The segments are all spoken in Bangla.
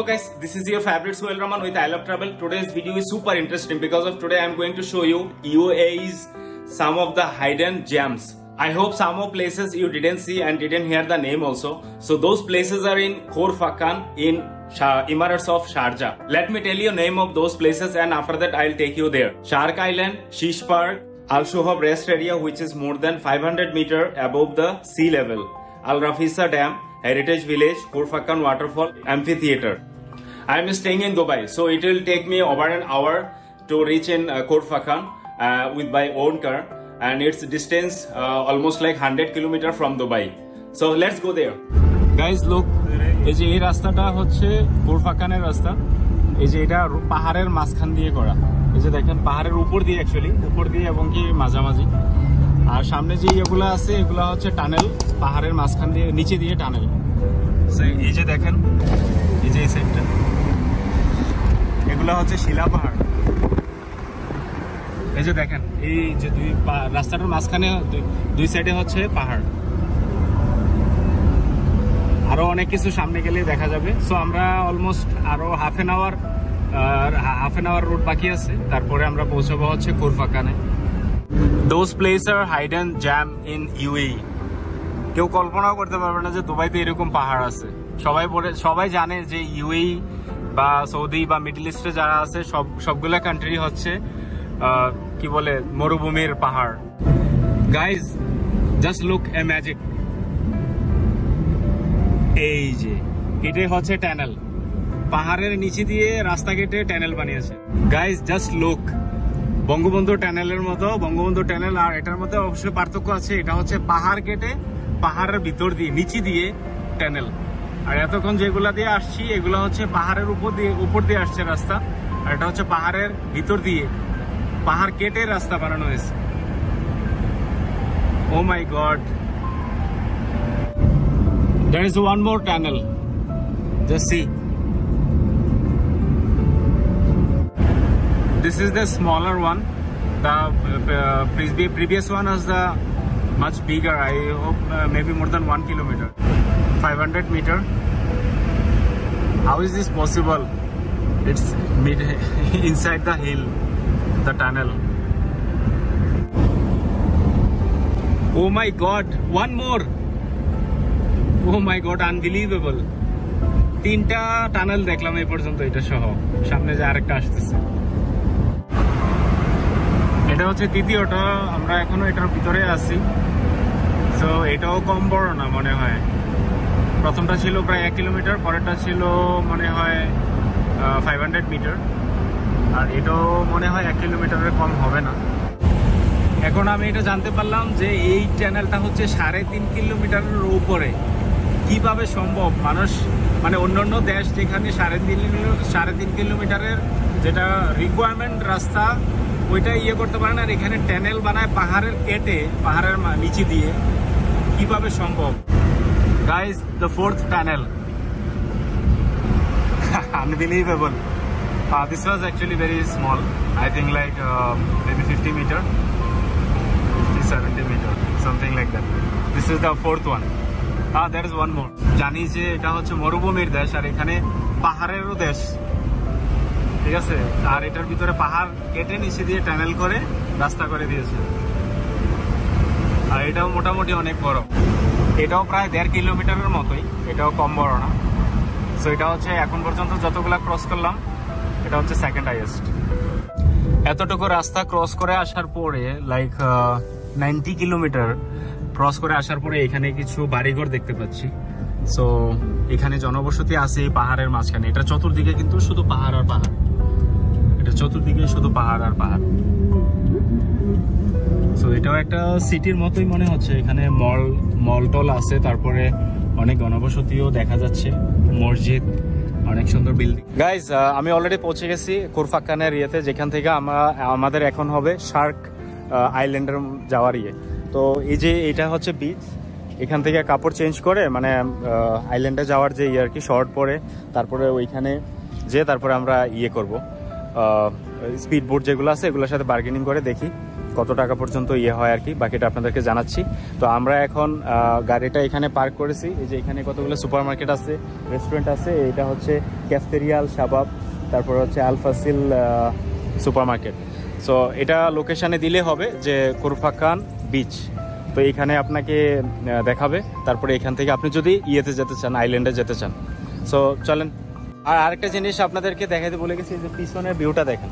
Hello guys, this is your favorite Suhail Rahman with I Love Travel. Today's video is super interesting because of today I am going to show you UAE's some of the hidden gems. I hope some of places you didn't see and didn't hear the name also. So those places are in Khor Fakkan in Emirates of Sharjah. Let me tell you name of those places and after that I'll take you there. Shark Island, Shish Park, Al Shohab Rest Area which is more than 500 meters above the sea level, Al Rafisa Dam, Heritage Village, Khor Fakkan Waterfall, Amphitheater. I am staying in Dubai, so it will take me over an hour to reach in Khor Fakkan with my own car, and its distance almost like 100 kilometers from Dubai. So let's go there. Guys, look, এই যে এই রাস্তাটা হচ্ছে খোর ফাক্কানের রাস্তা। এই যে এটা পাহাড়ের মাঝখান দিয়ে করা। এই যে দেখেন পাহাড়ের উপর দিয়ে অ্যাকচুয়ালি উপর দিয়ে এবং কি মাঝামাঝি। আর সামনে যে এগুলা আছে এগুলা হচ্ছে টানেল, পাহাড়ের মাঝখান দিয়ে নিচে দিয়ে টানেল। এই যে দেখেন এই যে এই সাইডটা এগুলা হচ্ছে শিলা পাহাড়। এই যে দেখেন এই যে দুই রাস্তাটার মাঝখানে দুই সাইডে হচ্ছে পাহাড়। আরো অনেক কিছু সামনে গেলে দেখা যাবে। সো আমরা অলমোস্ট আরো হাফ এন আওয়ার রুট বাকি আছে, তারপরে আমরা পৌঁছাবো হচ্ছে খোর ফাক্কানে। Those places are hidden gem in UAE. কেউ কল্পনাও করতে পারবে না যে দুবাইতে এরকম পাহাড় আছে। সবাই জানে যে UAE বা সৌদি বা মিডল ইস্টে যারা আছে সবগুলা কান্ট্রি হচ্ছে কি বলে মরুভূমির পাহাড়। Guys just look a magic. এই যে এটাই হচ্ছে টানেল, পাহাড়ের নিচে দিয়ে রাস্তা কেটে টানেল বানিয়েছে। গাইজ জাস্ট লুক, বঙ্গবন্ধু টানেলের মতো বঙ্গবন্ধু টানেল, আর এটার মধ্যে অবশ্যই পার্থক্য আছে। এটা হচ্ছে পাহাড় কেটে পাহাড়ের ভিতর দিয়ে নিচে দিয়ে টানেল, আর এতক্ষণ যেগুলা দিয়ে আসছি এগুলা হচ্ছে পাহাড়ের উপর দিয়ে আসছে রাস্তা, আর এটা হচ্ছে পাহাড়ের ভিতর দিয়ে পাহাড় কেটে রাস্তা বানানো হয়েছে। ও মাই god, there is one more tunnel, just see. This is the smaller one. The previous one was the much bigger. I hope maybe more than 1 kilometer, 500 meter. How is this possible? It's inside the hill, the tunnel. Oh my god, one more. Oh my god, unbelievable. তিনটা টানেল দেখলাম এই পর্যন্ত এটা সহ, সামনে যে আরেকটা আসতেছে। এটা হচ্ছে তৃতীয়টা, আমরা এখনো এটার ভিতরে আছি। সো এটাও কম বড় না মনে হয়। প্রথমটা ছিল প্রায় 1 কিলোমিটার, পরেরটা ছিল মনে হয় 500 মিটার, আর এটাও মনে হয় 1 কিলোমিটারের কম হবে না। এখন আমি এটা জানতে পারলাম যে এই চ্যানেলটা হচ্ছে 3.5 কিলোমিটারের উপরে। কিভাবে সম্ভব? মানুষ মানে অন্যান্য দেশ যেখানে 3.5 কিলোমিটারের যেটা রিকোয়ারমেন্ট রাস্তা ওইটা করতে পারে না, আর এখানে টানেল বানায় পাহাড়ের কেটে পাহাড়ের নিচে দিয়ে। কিভাবে সম্ভব? Guys, the fourth tunnel, unbelievable. This was actually very small. I think like maybe 50 meter, 50-70 meter, something like that. This is the fourth one. There is one more. জানি যে এটা হচ্ছে মরুভূমির দেশ আর এখানে পাহাড়েরও দেশ, ঠিক আছে? আর এটার ভিতরে পাহাড় কেটে নিচে দিয়ে টানেল করে রাস্তা করে দিয়েছে, আর এটাও মোটামুটি অনেক বড়। এটাও প্রায় 1.5 কিলোমিটারের মতোই, এটাও কম বড় না। সো এটা হচ্ছে এখন পর্যন্ত যতগুলা ক্রস করলাম এটা হচ্ছে সেকেন্ড হাইয়েস্ট। এতটুকু রাস্তা ক্রস করে আসার পরে লাইক 90 কিলোমিটার ক্রস করে আসার পরে এখানে কিছু বাড়িঘর দেখতে পাচ্ছি। সো এখানে জনবসতি আছে এই পাহাড়ের মাঝখানে। এটা চতুর্দিকে কিন্তু শুধু পাহাড় আর পাহাড়, এটা চতুর্দিকে শুধু পাহাড় আর পাহাড়। সো এটাও একটা সিটির মতোই মনে হচ্ছে। এখানে মল টল আছে, তারপরে অনেক জনবসতিও দেখা যাচ্ছে, মসজিদ, অনেক সুন্দর বিল্ডিং। গাইজ, আমি অলরেডি পৌঁছে গেছি খোর ফাক্কানের ইয়েতে, যেখান থেকে আমাদের এখন হবে শার্ক আইল্যান্ডের যাওয়ার ইয়ে। তো এই যে এটা হচ্ছে বিচ, এখান থেকে কাপড় চেঞ্জ করে মানে আইল্যান্ডে যাওয়ার যে আর কি শর্ট পরে তারপরে ওইখানে তারপরে আমরা করব স্পিড বোট যেগুলো আছে এগুলোর সাথে বার্গেনিং করে দেখি কত টাকা পর্যন্ত ইয়ে হয় আর কি, বাকিটা আপনাদেরকে জানাচ্ছি। তো আমরা এখন গাড়িটা এখানে পার্ক করেছি। এই যে এখানে কতগুলো সুপার মার্কেট আছে, রেস্টুরেন্ট আছে। এটা হচ্ছে ক্যাফেটেরিয়াল শাবাব, তারপর হচ্ছে আলফাসিল সুপার মার্কেট। সো এটা লোকেশানে দিলে হবে যে খোরফাক্কান বিচ, তো এইখানে আপনাকে দেখাবে। তারপরে এখান থেকে আপনি যদি ইয়েতে যেতে চান, আইল্যান্ডে যেতে চান। সো চলেন। আর আরেকটা জিনিস আপনাদেরকে দেখাতে ভুলে গেছি, যে পিছনের ভিউটা দেখেন,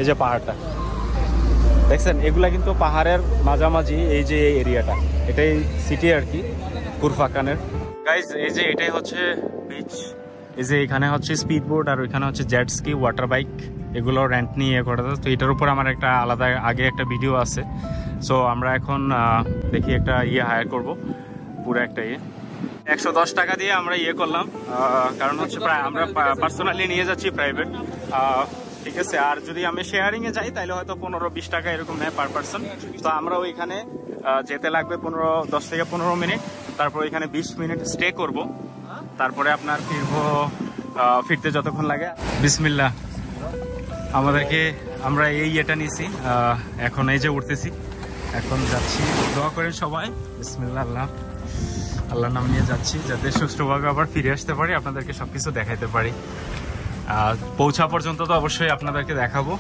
এই যে পাহাড়টা দেখছেন, এগুলা কিন্তু পাহাড়ের মাঝামাঝি এই যে এরিয়াটা, এটাই সিটি আর কি খোরফাক্কানের। গাইজ এই যে এটাই হচ্ছে বিচ। এই যে এখানে হচ্ছে স্পিড বোট, আর ওইখানে হচ্ছে জেট স্কি, ওয়াটার বাইক, এগুলো রেন্ট নিয়ে করা যায়। তো এটার উপর আমার একটা আলাদা আগে একটা ভিডিও আছে। সো আমরা এখন দেখি একটা হায়ার করব, পুরো একটা 110 টাকা দিয়ে আমরা করলাম, কারণ হচ্ছে প্রায় আমরা পার্সোনালি নিয়ে যাচ্ছি, প্রাইভেট, ঠিক আছে। আর যদি আমি শেয়ারিং এ যাই তাহলে হয়তো 15-20 টাকা এরকম নেয় পার পার্সন। তো আমরা ওইখানে যেতে লাগবে 10 থেকে 15 মিনিট, তারপর এখানে 20 মিনিট স্টে করব, তারপরে আপনার ফিরতে যতক্ষণ লাগে। বিসমিল্লাহ। আমরা এটা নিছি, এখন এই যে উঠতেছি, এখন যাচ্ছি। দোয়া করেন সবাই, বিসমিল্লাহ, আল্লাহর নাম নিয়ে যাচ্ছি, যাতে সুষ্ঠুভাবে আবার ফিরে আসতে পারি, আপনাদেরকে সবকিছু দেখাইতে পারি। পৌঁছা পর্যন্ত তো অবশ্যই আপনাদেরকে দেখাবো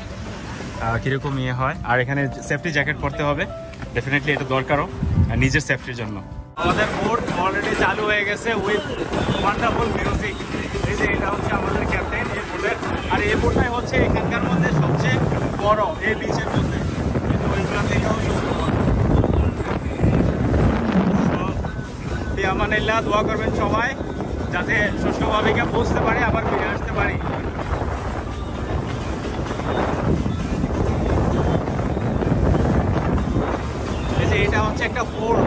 কিরকম হয়। আর এখানে সেফটি জ্যাকেট পরতে হবে, ডেফিনেটলি এটা দরকারও নিজের সেফটির জন্য। আমাদের বোট অলরেডি চালু হয়ে গেছে উইথ ওয়ান্ডারফুল মিউজিক। এই যে এটা হচ্ছে আমাদের ক্যাপ্টেন এই বোটের, আর এই বোটটাই হচ্ছে এখানকার মধ্যে সবচেয়ে বড় এই বিচের মধ্যে। ওইগুলো থেকেও আমানিল্লাহ, দোয়া করবেন সবাই যাতে সুষ্ঠুভাবে পৌঁছতে পারি, আবার ফিরে আসতে পারি। এই যে এটা হচ্ছে একটা ফোর্ট,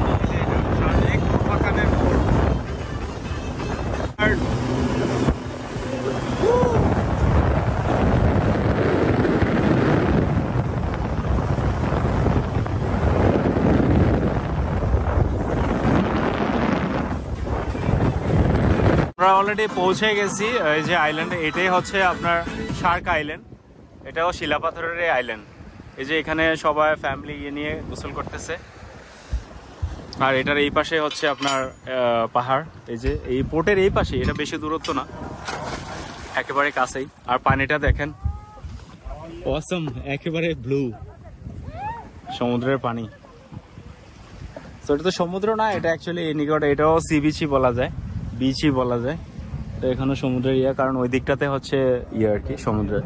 খোরফাক্কানের ফোর্ট। আমরা অলরেডি পৌঁছে গেছি এই যে আইল্যান্ডে। এটাই হচ্ছে আপনার শার্ক আইল্যান্ড, এটাও শিলাপাথরের আইল্যান্ড। এই যে এখানে সবাই ফ্যামিলি নিয়ে গোসল করতেছে। আর এটার এই পাশে হচ্ছে আপনার পাহাড়, এই যে এই পোর্টের এই পাশে, এটা বেশি দূরত্ব না, একেবারে কাছেই। আর পানিটা দেখেন, অসম, একেবারে ব্লু সমুদ্রের পানি। তো এটা তো সমুদ্র না, এটা অ্যাকচুয়ালি নিকটে, এটাও সি বিচই বলা যায়, বিচই বলা যায়। তো এখানে সমুদ্রের কারণ ওই দিকটাতে হচ্ছে আর কি সমুদ্রের।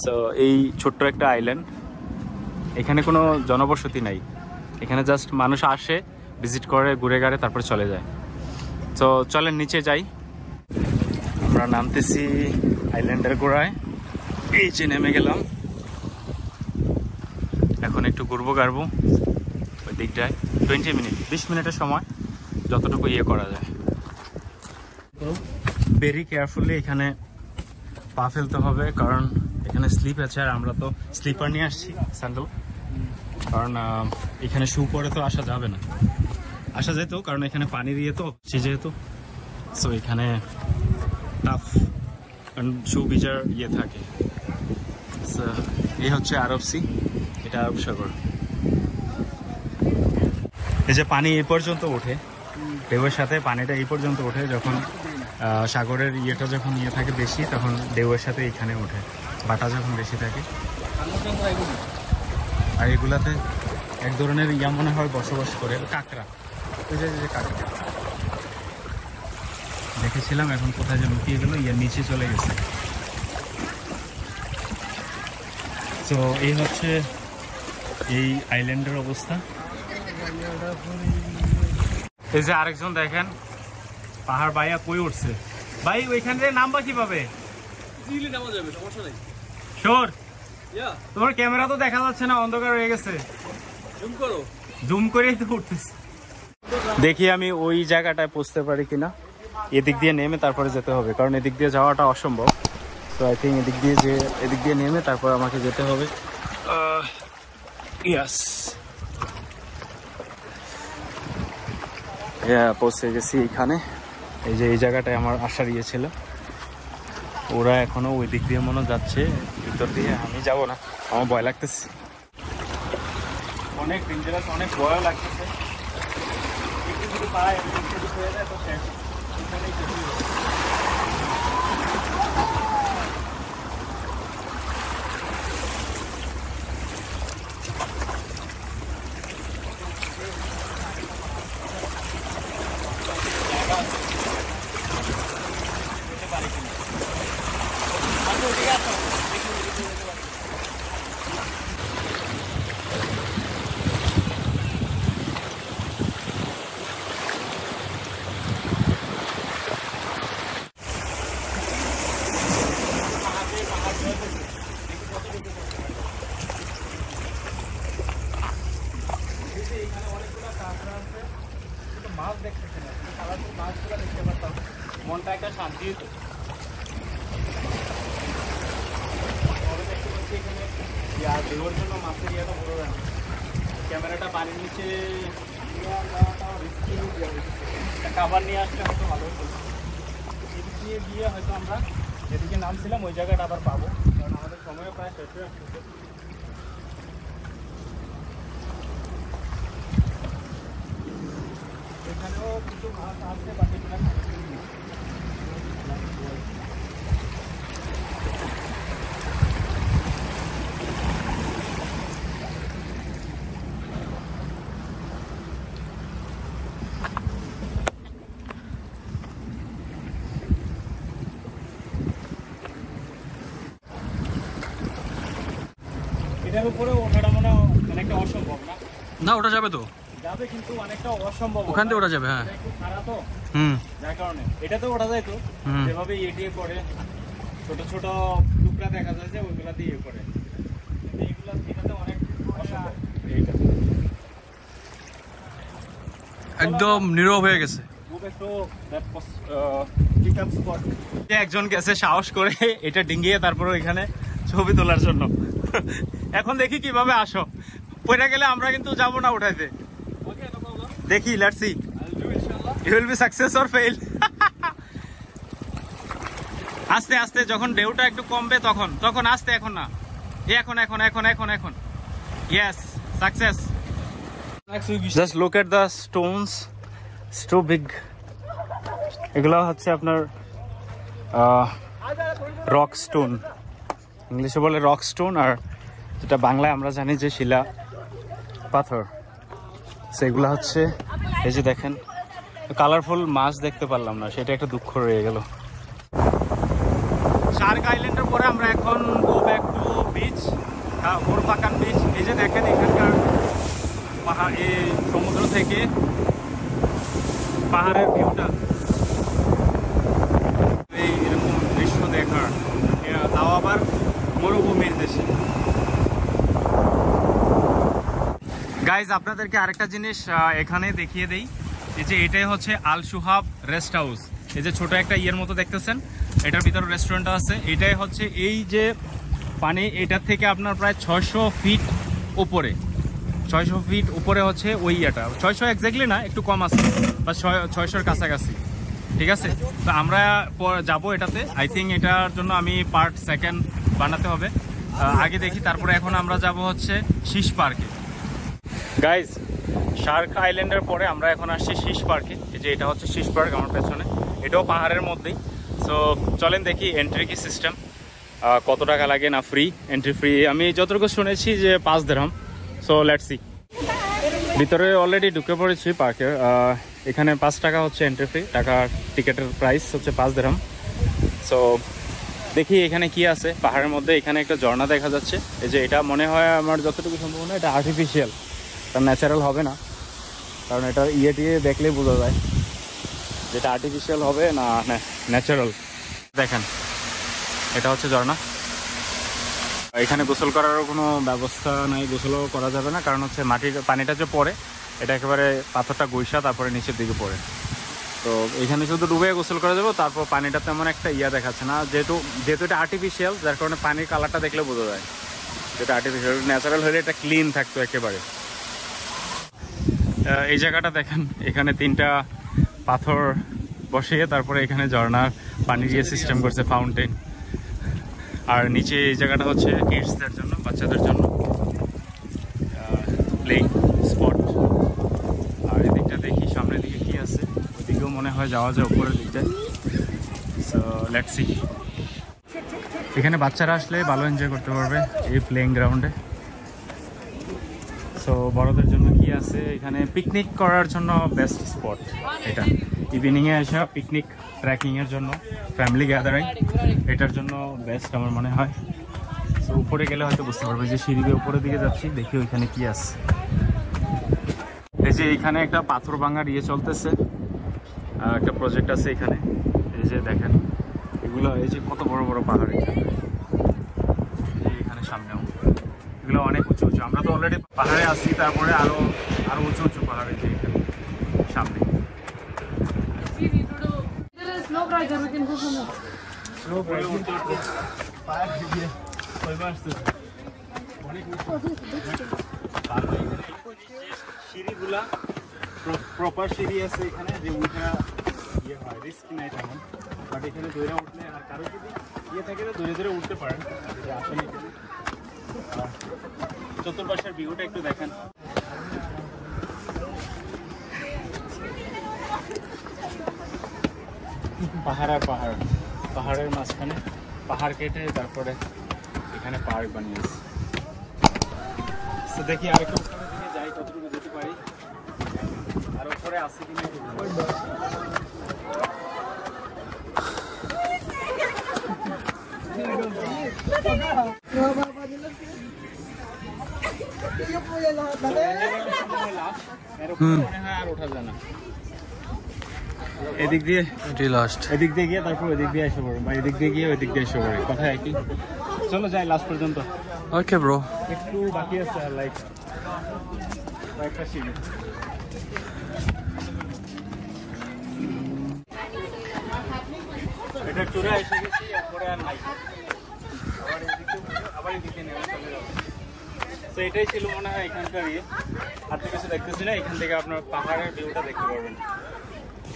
সো এই ছোট্ট একটা আইল্যান্ড, এখানে কোনো জনবসতি নাই, এখানে জাস্ট মানুষ আসে, ভিজিট করে, ঘুরে গাড়ে, তারপর চলে যায়। তো চলেন নিচে যাই। আমরা নামতেছি আইল্যান্ডের গোড়ায়, এই যে নেমে গেলাম। এখন একটু ঘুরবো গাড়বো ওই দিকটায়, 20 মিনিটের সময় যতটুকু করা যায়। ভেরি কেয়ারফুলি এখানে পা ফেলতে হবে, কারণ এখানে স্লিপ আছে। আর আমরা তো স্লিপার নিয়ে আসছি, স্যান্ডেল, কারণ এখানে শু পরে তো আসা যাবে না। আসা যেত, কারণ এখানে পানি দিয়ে তো যেহেতু, সো এখানে টাফ, কারণ শু ভিজার থাকে। এই হচ্ছে আরব সি, এটা আরব সাগর। এই যে পানি এই পর্যন্ত ওঠে, ঢেউয়ের সাথে পানিটা এই পর্যন্ত ওঠে। যখন সাগরের যখন থাকে বেশি, তখন ঢেউয়ের সাথে এখানে ওঠে, বাটা যখন বেশি থাকে। আর এগুলাতে এক ধরনের মনে হয় বসবাস করে কাঁকড়া, ওই যে কাঁকড়া দেখেছিলাম, এখন কোথায় যে লুকিয়ে গেল, নিচে চলে গেছে। তো এই হচ্ছে এই আইল্যান্ডের অবস্থা। এই যে আরেকজন দেখেন পাহাড় বাইয়া কই উঠছে। ভাই ওইখান থেকে নামবা কিভাবে? শোর, তোমার ক্যামেরা তো দেখা যাচ্ছে না, অন্ধকার হয়ে গেছে। জুম করেই তো উঠতেছে। দেখি আমি ওই জায়গাটায় পৌঁছতে পারি কিনা। এদিক দিয়ে নেমে তারপরে যেতে হবে, কারণ এদিক দিয়ে যাওয়াটা অসম্ভব। তো আই থিঙ্ক এদিক দিয়ে নেমে তারপর আমাকে যেতে হবে। ইয়াস, পৌঁছে গেছি এখানে। এই যে এই জায়গাটায় আমার আসার ছিল। ওরা এখনো ওই দিক দিয়ে মনে যাচ্ছে, ভিতর দিয়ে। আমি যাব না, আমার ভয় লাগতেছে। অনেক ডেঞ্জারাস, অনেক ভয় লাগতেছে। একটু যদি পায় একটু হয়ে যায় তো শেষ। এখানেই কিছুই হবে। মাছ দেখতেছি না, কালারফুল মাছগুলো দেখতে পারতাম, মনটা একটা শান্তি হতো। দেখতে পাচ্ছি এখানে দেওয়ার জন্য মাছের ইয়েটা বড় না, ক্যামেরাটা পানির নিচে কাভার নিয়ে আসলে হয়তো ভালো হতো। এদিক দিয়ে গিয়ে হয়তো আমরা যেদিকে নামছিলাম ওই জায়গাটা আবার পাবো, কারণ আমাদের সময়ও প্রায় শেষ হয়ে আসছে। এখানেও কিছু মাছ আছে, বাকিগুলো এটার উপরে ওঠাটা মনে অনেকটা অসম্ভব না? না, ওটা যাবে তো, যাবে কিন্তু অনেকটা অসম্ভব। ওখান থেকে ওটা যাবে। হ্যাঁ, একটু খারাপ তো, যার কারণে এটাতে ওঠা যায় তো। যেভাবে দিয়ে করে ছোট ছোট টুকরা দেখা যায় যে ওইগুলা দিয়ে করে, এইগুলা এটাতে অনেক অসম্ভব। একদম নীরব হয়ে গেছে। একজন গেছে সাহস করে এটা ডিঙ্গিয়ে তারপর এখানে ছবি তোলার জন্য। এখন দেখি কিভাবে আসো, পড়ে গেলে আমরা কিন্তু যাবো না উঠাইতে। দেখি, let's see you will be success or fail. আস্তে আস্তে যখন ঢেউটা একটু কমবে তখন তখন আস্তে, এখন না, এখন এখন এখন এখন এখন yes, success. Just look at the stones, too big. এগুলো হচ্ছে আপনার রক স্টোন, ইংলিশে বলে রক স্টোন, আর যেটা বাংলায় আমরা জানি যে শিলা পাথর। সেগুলো হচ্ছে এই যে দেখেন, কালারফুল মাছ দেখতে পারলাম না, সেটা একটা দুঃখ রয়ে গেল। শার্ক আইল্যান্ডের পরে আমরা এখন গো ব্যাক টু বিচ, খোর ফাক্কান বিচ। এই যে দেখেন এখানকার পাহাড়, এই সমুদ্র থেকে পাহাড়ের ভিউটা, এই এরকম দৃশ্য দেখার, তাও আবার মরুভূমির দেশে। গাইজ, আপনাদেরকে আরেকটা জিনিস এখানে দেখিয়ে দেই, এই যে এটাই হচ্ছে আল সুহাব রেস্ট হাউস। এই যে ছোট একটা ইয়ের মতো দেখতেছেন, এটার ভিতরে রেস্টুরেন্ট আছে। এটাই হচ্ছে এই যে পানি, এটার থেকে আপনার প্রায় 600 ফিট উপরে, 600 ফিট উপরে হচ্ছে ওই ইয়েটা। 600 এক্স্যাক্টলি না, একটু কম আছে, বা 600-র কাছাকাছি। ঠিক আছে, তো আমরা যাবো এটাতে। আই থিঙ্ক এটার জন্য আমি পার্ট 2 বানাতে হবে, আগে দেখি। তারপরে এখন আমরা যাব হচ্ছে শীষ পার্কে। গাইজ, শার্ক আইল্যান্ডের পরে আমরা এখন আসছি শীষ পার্কে। এই যে এটা হচ্ছে শীষ পার্ক আমার পেছনে, এটাও পাহাড়ের মধ্যেই। সো চলেন দেখি এন্ট্রি কি সিস্টেম, কত টাকা লাগে, না ফ্রি? এন্ট্রি ফ্রি আমি যতটুকু শুনেছি যে 5 দিরহাম। So let's see. ভিতরে অলরেডি ঢুকে পড়েছি পার্কের। এখানে 5 টাকা হচ্ছে এন্ট্রি ফি, টিকেটের প্রাইস হচ্ছে 5 দিরহাম। সো দেখি এখানে কি আছে পাহাড়ের মধ্যে। এখানে একটা ঝর্ণা দেখা যাচ্ছে। এই যে এটা মনে হয় আমার যতটুকু সম্ভব, এটা আর্টিফিশিয়াল, এটা ন্যাচারাল হবে না, কারণ এটা টিয়ে দেখলেই বোঝা যায় যেটা আর্টিফিশিয়াল হবে না ন্যাচারাল। দেখেন, এটা হচ্ছে ঝর্ণা। এখানে গোসল করারও কোনো ব্যবস্থা নাই, গোসলও করা যাবে না, কারণ হচ্ছে পানিটা যে পড়ে এটা একেবারে পাথরটা গৈসা তারপরে নিচের দিকে পড়ে। তো এখানে শুধু ডুবে গোসল করা যাবে। তারপর পানিটা তেমন একটা দেখাচ্ছে না, যেহেতু এটা আর্টিফিশিয়াল, যার কারণে পানির কালারটা দেখলে বোঝা যায় যেটা আর্টিফিশিয়াল। ন্যাচারাল হলে এটা ক্লিন থাকতো একেবারে। এই জায়গাটা দেখেন, এখানে 3টা পাথর বসিয়ে তারপরে এখানে ঝর্ণার পানি দিয়ে সিস্টেম করছে, ফাউন্টেন। আর নিচে এই জায়গাটা হচ্ছে কিডসদের জন্য, বাচ্চাদের জন্য। Playing spot. আর এদিকটা দেখি সামনের দিকে কি আছে, ওইদিকেও মনে হয় যাওয়া যায় উপরের দিকটায়। So let's C. এখানে বাচ্চারা আসলে ভালো এনজয় করতে পারবে এই প্লেইং গ্রাউন্ডে। সো বড়দের জন্য কি আছে এখানে, পিকনিক করার জন্য বেস্ট স্পট এটা। ইভিনিংয়ে এসে পিকনিক ট্রেকিংয়ের জন্য, ফ্যামিলি গ্যাদারিং, এটার জন্য বেস্ট আমার মনে হয়। সো উপরে গেলে হয়তো বুঝতে পারবে, যে সিঁড়ি দিয়ে উপরের দিকে যাচ্ছি, দেখি ওইখানে কি আছে। এই যে এখানে একটা পাথর ভাঙার চলতেছে, একটা প্রজেক্ট আছে এখানে। এই যে দেখেন এগুলো, এই যে কত বড় বড় পাহাড় এখানে সামনেও, এগুলো অনেক উঁচু উঁচু। আমরা তো অলরেডি পাহাড়ে আসছি, তারপরে আরো আরো উঁচু উঁচু পাহাড় এই যে এখানে সামনে। সিঁড়িগুলা প্রপার সিঁড়ি আছে এখানে, যে উঠা হয়, রিস্ক নাই তেমন। বাট এখানে দৌড়ে উঠলে, আর কারো যদি থাকে ধরে ধরে উঠতে পারেন। আসলে চতুর্পাশের ভিউটা একটু দেখেন। পাহাড় আর পাহাড়, পাহাড়ের মাঝখানে পাহাড় কেটে তারপরে এখানে পার্ক বানিয়েছে। তো দেখি আরেকটু উপরের দিকে যাই, কতটুকু যেতে পারি, আর উপরে আছে কিনা। আর ওঠা যায় না, এদিক দিয়ে এদিক দিয়ে গিয়ে তারপর ওই দিক দিয়ে এসে পড়ো, বা এদিক দিয়ে গিয়ে ওই দিক দিয়ে এসে পড়ে, কথা একই। চলো যাই লাস্ট পর্যন্ত। ওকে ব্রো, একটু বাকি আছে আর লাইক কয়েকটা সিঁড়ি। এটা চূড়া এসে গেছি, এরপরে আর নাই, আবার এদিকে নেমে চলে যাবে। তো এটাই ছিল মনে হয় এখানকার আর তো কিছু দেখতেছি না। এখান থেকে আপনার পাহাড়ের ভিউটা দেখতে পারবেন।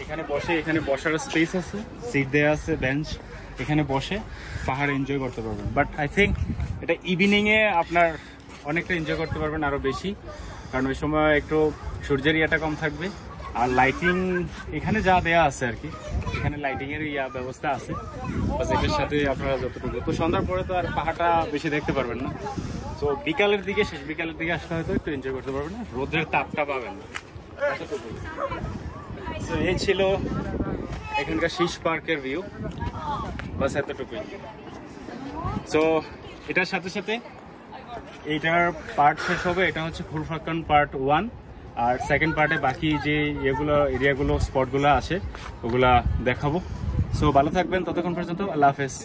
এখানে বসে, এখানে বসার স্পেস আছে, সিট দেওয়া আছে, বেঞ্চ, এখানে বসে পাহাড় এনজয় করতে পারবেন। বাট আই থিঙ্ক এটা ইভিনিংয়ে আপনার অনেকটা এনজয় করতে পারবেন, আরও বেশি, কারণ ওই সময় একটু সূর্যের ইয়াটা কম থাকবে। আর লাইটিং এখানে যা দেওয়া আছে আর কি, এখানে লাইটিংয়ের ব্যবস্থা আছে, বাস এটার সাথে আপনারা যতটুকু। তো সন্ধ্যার পরে তো আর পাহাড়টা বেশি দেখতে পারবেন না। তো বিকালের দিকে, শেষ বিকালের দিকে আসলে হয়তো একটু এনজয় করতে পারবেন না, রোদের তাপটা পাবেন না। তো এই ছিল এখানকার শীষ পার্কের ভিউ, বাস এতটুকুই। সো এটার সাথে সাথে এইটার পার্ট শেষ হবে। এটা হচ্ছে খোরফাক্কান পার্ট 1, আর সেকেন্ড পার্টে বাকি যে এরিয়াগুলো, স্পটগুলো আছে ওগুলা দেখাবো। সো ভালো থাকবেন ততক্ষণ পর্যন্ত, আল্লাহ হাফেজ।